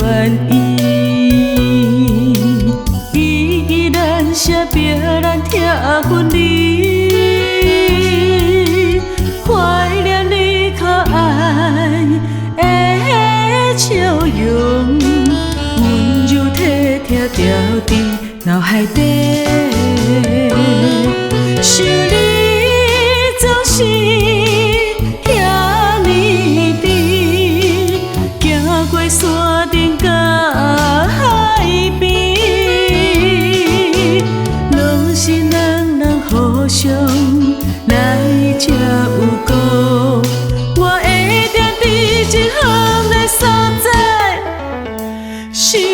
愿意，依然写别咱拆分离，怀念你可爱的笑容，温柔体贴掉伫脑海底，想你总是遐呢甜，行过山顶甲海边，拢是人互相来才有果。我会定伫这项的所在想你。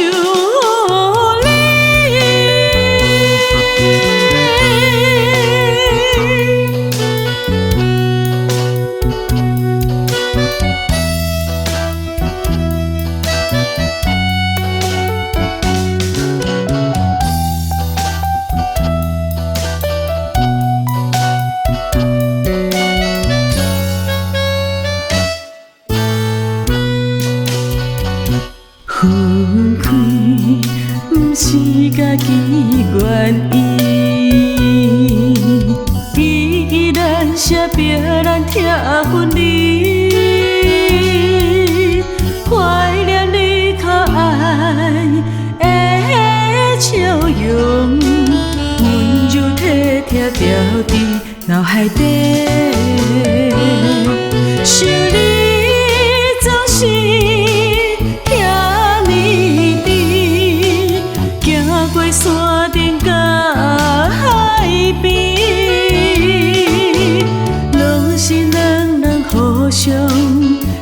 分开不是家己愿意，依然写别咱拆分离，怀念你可爱的笑容，温柔体贴掉伫脑海底，想你总是山顶甲海边，拢是人互相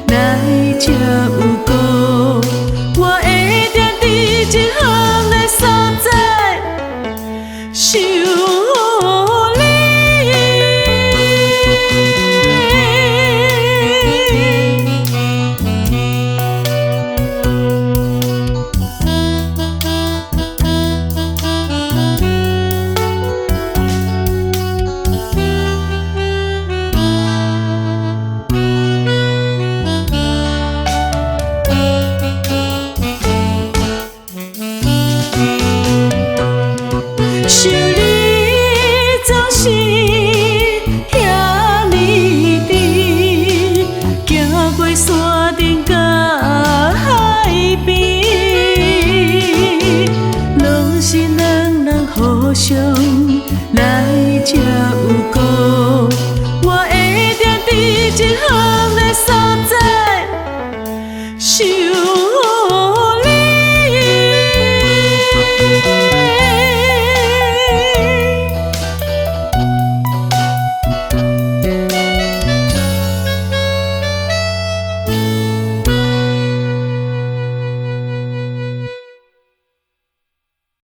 来才有果。我会定伫这项的所在想你。想你总是遐呢甜，行过山顶甲海边，拢是人互相